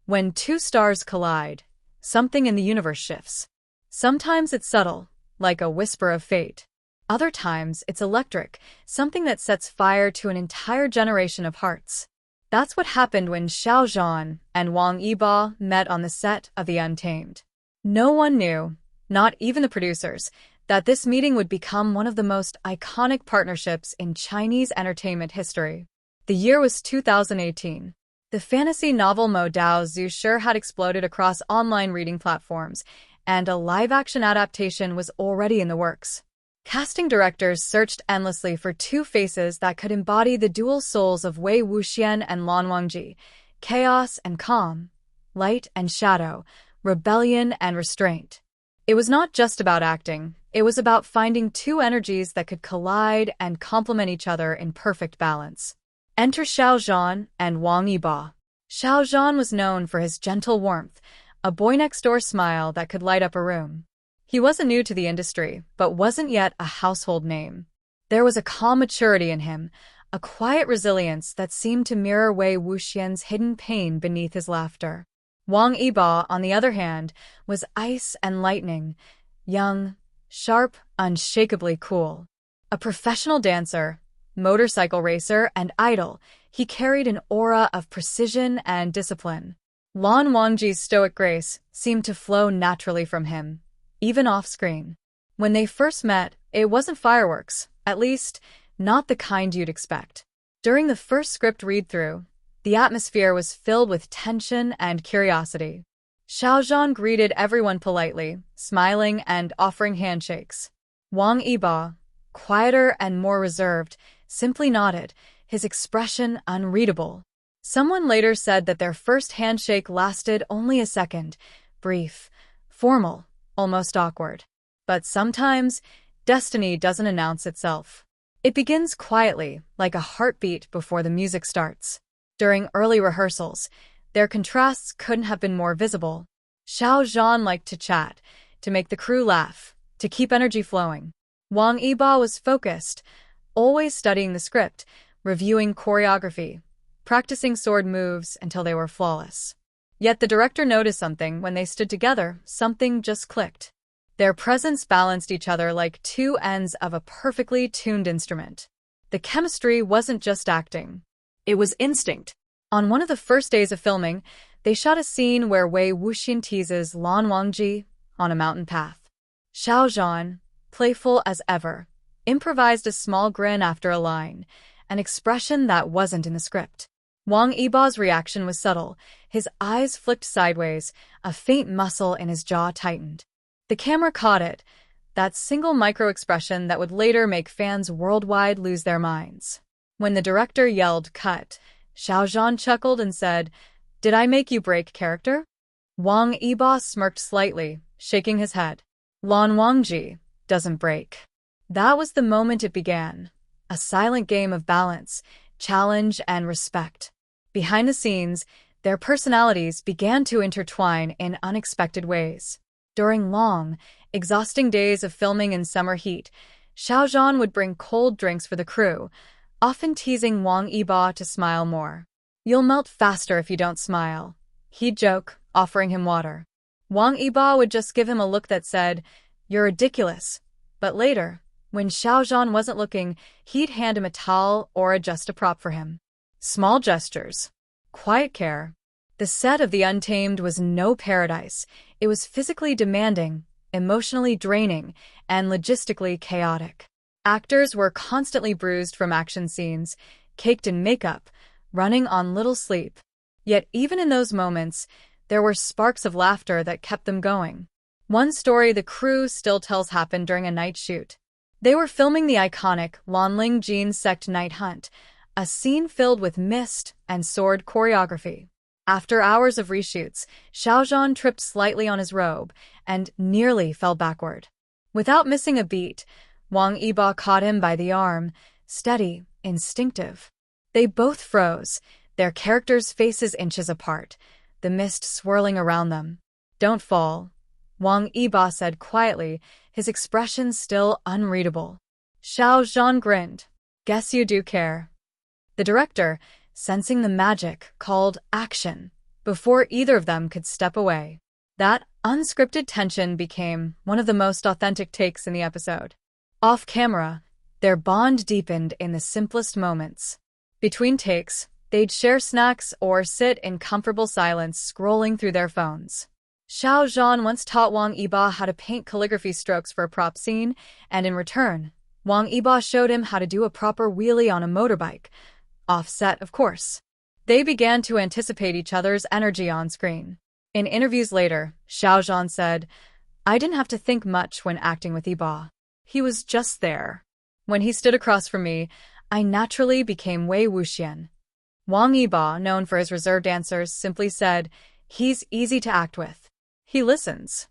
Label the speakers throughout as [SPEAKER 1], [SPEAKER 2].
[SPEAKER 1] When two stars collide, something in the universe shifts. Sometimes it's subtle, like a whisper of fate. Other times it's electric, something that sets fire to an entire generation of hearts. That's what happened when Xiao Zhan and Wang Yibo met on the set of The Untamed. No one knew, not even the producers, that this meeting would become one of the most iconic partnerships in Chinese entertainment history. The year was 2018. The fantasy novel Mo Dao Zhu sure had exploded across online reading platforms, and a live-action adaptation was already in the works. Casting directors searched endlessly for two faces that could embody the dual souls of Wuxian and Wangji, chaos and calm, light and shadow, rebellion and restraint. It was not just about acting, it was about finding two energies that could collide and complement each other in perfect balance. Enter Xiao Zhan and Wang Yibo. Xiao Zhan was known for his gentle warmth, a boy-next-door smile that could light up a room. He wasn't new to the industry, but wasn't yet a household name. There was a calm maturity in him, a quiet resilience that seemed to mirror Wei Wuxian's hidden pain beneath his laughter. Wang Yibo, on the other hand, was ice and lightning, young, sharp, unshakably cool. A professional dancer, motorcycle racer, and idol, he carried an aura of precision and discipline. Wangji's stoic grace seemed to flow naturally from him, even off-screen. When they first met, it wasn't fireworks, at least, not the kind you'd expect. During the first script read-through, the atmosphere was filled with tension and curiosity. Xiao Zhan greeted everyone politely, smiling and offering handshakes. Wang Yibo, quieter and more reserved, simply nodded, his expression unreadable. Someone later said that their first handshake lasted only a second, brief, formal, almost awkward. But sometimes, destiny doesn't announce itself. It begins quietly, like a heartbeat before the music starts. During early rehearsals, their contrasts couldn't have been more visible. Xiao Zhan liked to chat, to make the crew laugh, to keep energy flowing. Wang Yibo was focused, always studying the script, reviewing choreography, practicing sword moves until they were flawless. Yet the director noticed something when they stood together, something just clicked. Their presence balanced each other like two ends of a perfectly tuned instrument. The chemistry wasn't just acting. It was instinct. On one of the first days of filming, they shot a scene where Wei Wuxian teases Wangji on a mountain path. Xiao Zhan, playful as ever, improvised a small grin after a line, an expression that wasn't in the script. Wang Yibo's reaction was subtle. His eyes flicked sideways, a faint muscle in his jaw tightened. The camera caught it, that single micro-expression that would later make fans worldwide lose their minds. When the director yelled, "Cut," Xiao Zhan chuckled and said, "Did I make you break character?" Wang Yibo smirked slightly, shaking his head. Wangji doesn't break. That was the moment it began. A silent game of balance, challenge, and respect. Behind the scenes, their personalities began to intertwine in unexpected ways. During long, exhausting days of filming in summer heat, Xiao Zhan would bring cold drinks for the crew, often teasing Wang Yibo to smile more. "You'll melt faster if you don't smile," he'd joke, offering him water. Wang Yibo would just give him a look that said, "You're ridiculous." But later, when Xiao Zhan wasn't looking, he'd hand him a towel or adjust a prop for him. Small gestures. Quiet care. The set of The Untamed was no paradise. It was physically demanding, emotionally draining, and logistically chaotic. Actors were constantly bruised from action scenes, caked in makeup, running on little sleep. Yet even in those moments, there were sparks of laughter that kept them going. One story the crew still tells happened during a night shoot. They were filming the iconic Lanling Jean Sect Night Hunt, a scene filled with mist and sword choreography. After hours of reshoots, Xiao Zhan tripped slightly on his robe and nearly fell backward. Without missing a beat, Wang Yibo caught him by the arm, steady, instinctive. They both froze, their characters' faces inches apart, the mist swirling around them. "Don't fall," Wang Yibo said quietly, his expression still unreadable. Xiao Zhan grinned. "Guess you do care." The director, sensing the magic, called action, before either of them could step away. That unscripted tension became one of the most authentic takes in the episode. Off camera, their bond deepened in the simplest moments. Between takes, they'd share snacks or sit in comfortable silence scrolling through their phones. Xiao Zhan once taught Wang Yibo how to paint calligraphy strokes for a prop scene, and in return, Wang Yibo showed him how to do a proper wheelie on a motorbike. Offset, of course. They began to anticipate each other's energy on screen. In interviews later, Xiao Zhan said, "I didn't have to think much when acting with Yibo. He was just there. When he stood across from me, I naturally became Wuxian." Wang Yibo, known for his reserved answers, simply said, "He's easy to act with. He listens."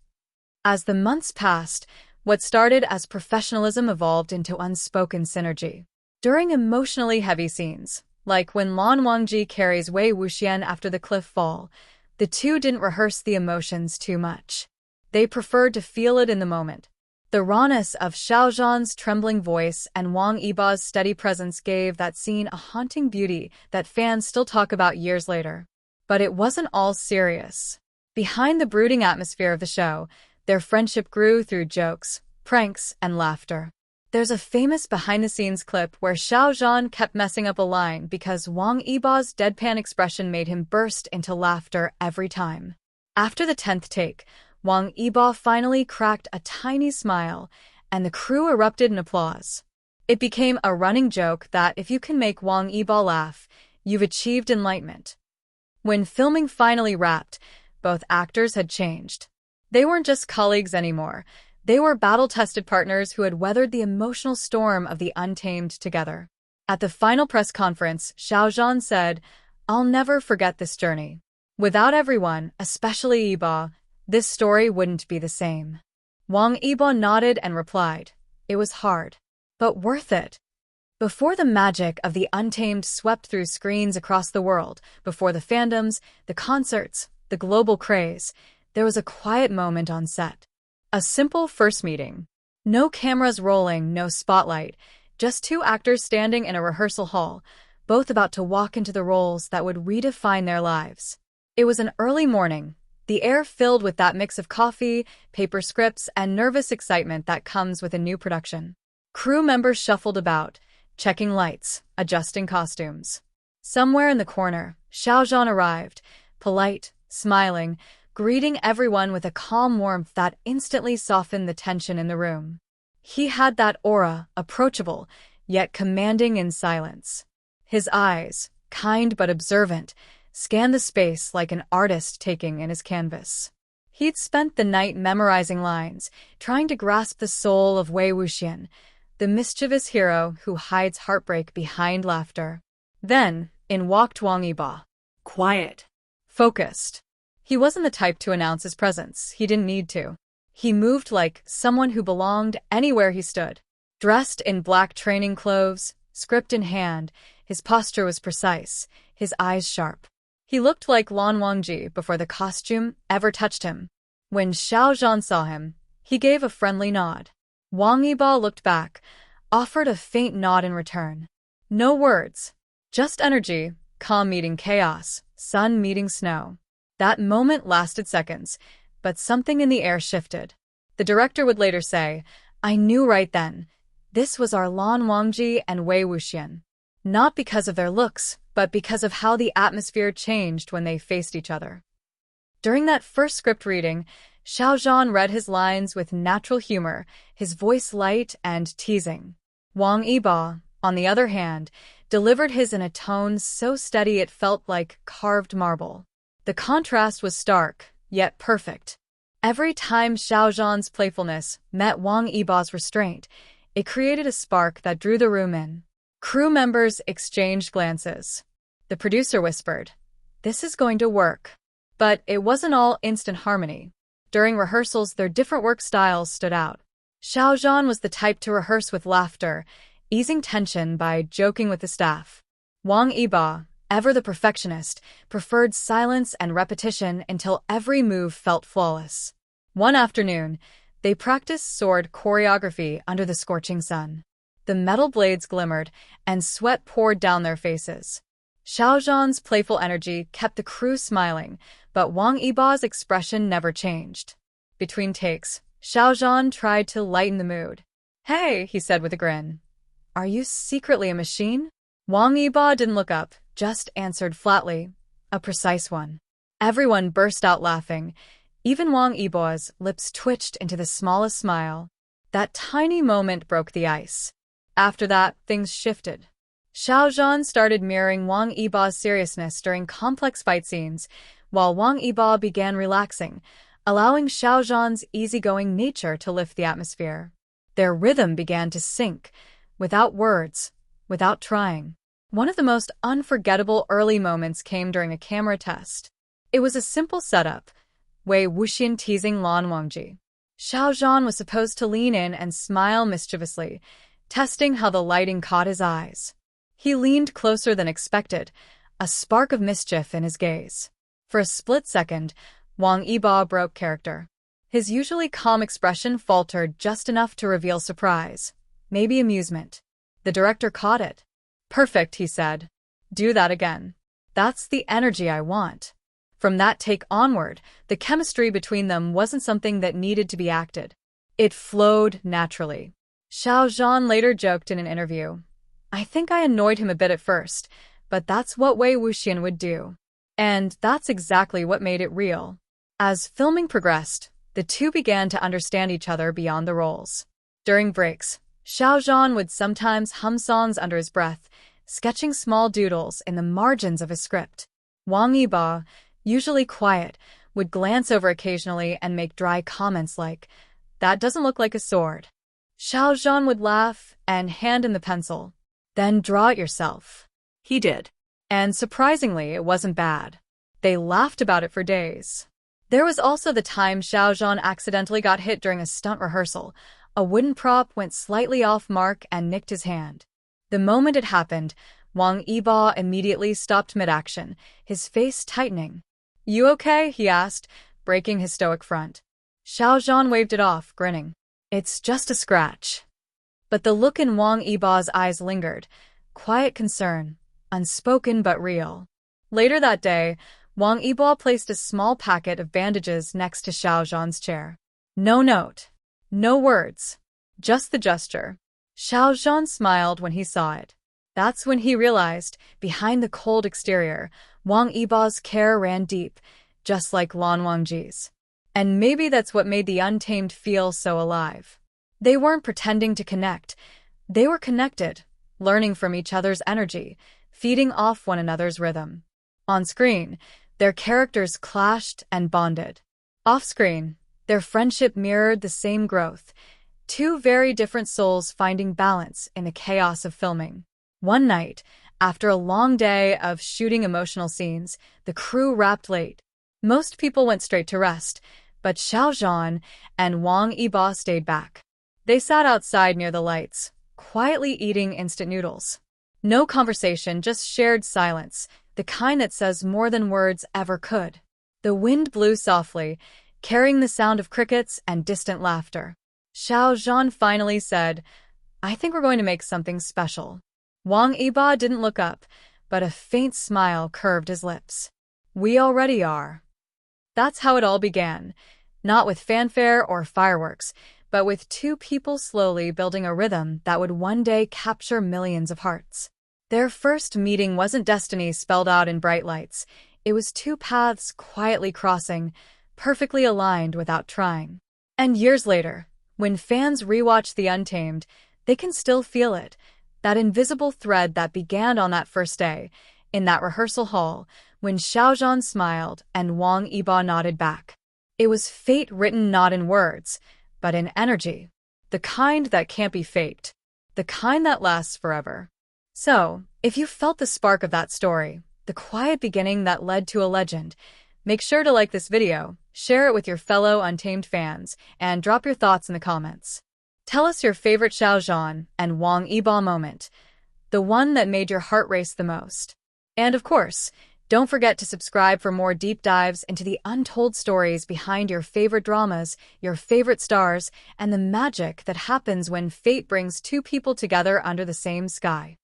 [SPEAKER 1] As the months passed, what started as professionalism evolved into unspoken synergy. During emotionally heavy scenes, like when Wangji carries Wuxian after the cliff fall, the two didn't rehearse the emotions too much. They preferred to feel it in the moment. The rawness of Xiao Zhan's trembling voice and Wang Yibo's steady presence gave that scene a haunting beauty that fans still talk about years later. But it wasn't all serious. Behind the brooding atmosphere of the show, their friendship grew through jokes, pranks, and laughter. There's a famous behind-the-scenes clip where Xiao Zhan kept messing up a line because Wang Yibo's deadpan expression made him burst into laughter every time. After the 10th take, Wang Yibo finally cracked a tiny smile, and the crew erupted in applause. It became a running joke that if you can make Wang Yibo laugh, you've achieved enlightenment. When filming finally wrapped, both actors had changed. They weren't just colleagues anymore. They were battle-tested partners who had weathered the emotional storm of the Untamed together. At the final press conference, Xiao Zhan said, "I'll never forget this journey. Without everyone, especially Yibo, this story wouldn't be the same." Wang Yibo nodded and replied, "It was hard, but worth it." Before the magic of the Untamed swept through screens across the world, before the fandoms, the concerts, the global craze, there was a quiet moment on set. A simple first meeting. No cameras rolling, no spotlight, just two actors standing in a rehearsal hall, both about to walk into the roles that would redefine their lives. It was an early morning, the air filled with that mix of coffee, paper scripts, and nervous excitement that comes with a new production. Crew members shuffled about, checking lights, adjusting costumes. Somewhere in the corner, Xiao Zhan arrived, polite, smiling, greeting everyone with a calm warmth that instantly softened the tension in the room. He had that aura, approachable, yet commanding in silence. His eyes, kind but observant, scanned the space like an artist taking in his canvas. He'd spent the night memorizing lines, trying to grasp the soul of Wuxian, the mischievous hero who hides heartbreak behind laughter. Then, in walked Wang Yibo. Quiet. Focused. He wasn't the type to announce his presence. He didn't need to. He moved like someone who belonged anywhere he stood. Dressed in black training clothes, script in hand, his posture was precise, his eyes sharp. He looked like Wangji before the costume ever touched him. When Xiao Zhan saw him, he gave a friendly nod. Wang Yibo looked back, offered a faint nod in return. No words, just energy, calm meeting chaos, sun meeting snow. That moment lasted seconds, but something in the air shifted. The director would later say, "I knew right then. This was our Wangji and Wuxian. Not because of their looks, but because of how the atmosphere changed when they faced each other." During that first script reading, Xiao Zhan read his lines with natural humor, his voice light and teasing. Wang Yibo, on the other hand, delivered his in a tone so steady it felt like carved marble. The contrast was stark, yet perfect. Every time Xiao Zhan's playfulness met Wang Yibo's restraint, it created a spark that drew the room in. Crew members exchanged glances. The producer whispered, "This is going to work." But it wasn't all instant harmony. During rehearsals, their different work styles stood out. Xiao Zhan was the type to rehearse with laughter, easing tension by joking with the staff. Wang Yibo, ever the perfectionist, preferred silence and repetition until every move felt flawless. One afternoon, they practiced sword choreography under the scorching sun. The metal blades glimmered, and sweat poured down their faces. Xiao Zhan's playful energy kept the crew smiling, but Wang Yibo's expression never changed. Between takes, Xiao Zhan tried to lighten the mood. "Hey," he said with a grin. "Are you secretly a machine?" Wang Yibo didn't look up, just answered flatly, "A precise one." Everyone burst out laughing. Even Wang Yibo's lips twitched into the smallest smile. That tiny moment broke the ice. After that, things shifted. Xiao Zhan started mirroring Wang Yibo's seriousness during complex fight scenes, while Wang Yibo began relaxing, allowing Xiao Zhan's easygoing nature to lift the atmosphere. Their rhythm began to sync, without words, without trying. One of the most unforgettable early moments came during a camera test. It was a simple setup, Wuxian teasing Wangji. Xiao Zhan was supposed to lean in and smile mischievously, testing how the lighting caught his eyes. He leaned closer than expected, a spark of mischief in his gaze. For a split second, Wang Yibo broke character. His usually calm expression faltered just enough to reveal surprise, maybe amusement. The director caught it. "Perfect," he said. "Do that again. That's the energy I want." From that take onward, the chemistry between them wasn't something that needed to be acted. It flowed naturally. Xiao Zhan later joked in an interview, "I think I annoyed him a bit at first, but that's what Wuxian would do." And that's exactly what made it real. As filming progressed, the two began to understand each other beyond the roles. During breaks, Xiao Zhan would sometimes hum songs under his breath, sketching small doodles in the margins of his script. Wang Yibo, usually quiet, would glance over occasionally and make dry comments like, "That doesn't look like a sword." Xiao Zhan would laugh and hand him the pencil. "Then draw it yourself." He did. And surprisingly, it wasn't bad. They laughed about it for days. There was also the time Xiao Zhan accidentally got hit during a stunt rehearsal. A wooden prop went slightly off mark and nicked his hand. The moment it happened, Wang Yibo immediately stopped mid-action, his face tightening. "You okay?" he asked, breaking his stoic front. Xiao Zhan waved it off, grinning. "It's just a scratch." But the look in Wang Yibo's eyes lingered, quiet concern, unspoken but real. Later that day, Wang Yibo placed a small packet of bandages next to Xiao Zhan's chair. No note. No words. Just the gesture. Xiao Zhan smiled when he saw it. That's when he realized, behind the cold exterior, Wang Yibo's care ran deep, just like Wangji's. And maybe that's what made the Untamed feel so alive. They weren't pretending to connect. They were connected, learning from each other's energy, feeding off one another's rhythm. On screen, their characters clashed and bonded. Off-screen, their friendship mirrored the same growth, two very different souls finding balance in the chaos of filming. One night, after a long day of shooting emotional scenes, the crew wrapped late. Most people went straight to rest, but Xiao Zhan and Wang Yibo stayed back. They sat outside near the lights, quietly eating instant noodles. No conversation, just shared silence, the kind that says more than words ever could. The wind blew softly, carrying the sound of crickets and distant laughter. Xiao Zhan finally said, "I think we're going to make something special." Wang Yibo didn't look up, but a faint smile curved his lips. "We already are." That's how it all began, not with fanfare or fireworks, but with two people slowly building a rhythm that would one day capture millions of hearts. Their first meeting wasn't destiny spelled out in bright lights. It was two paths quietly crossing, perfectly aligned without trying. And years later, when fans rewatch The Untamed, they can still feel it, that invisible thread that began on that first day, in that rehearsal hall, when Xiao Zhan smiled and Wang Yibo nodded back. It was fate written not in words, but in energy. The kind that can't be faked. The kind that lasts forever. So, if you felt the spark of that story, the quiet beginning that led to a legend, make sure to like this video, share it with your fellow Untamed fans, and drop your thoughts in the comments. Tell us your favorite Xiao Zhan and Wang Yibo moment, the one that made your heart race the most. And of course, don't forget to subscribe for more deep dives into the untold stories behind your favorite dramas, your favorite stars, and the magic that happens when fate brings two people together under the same sky.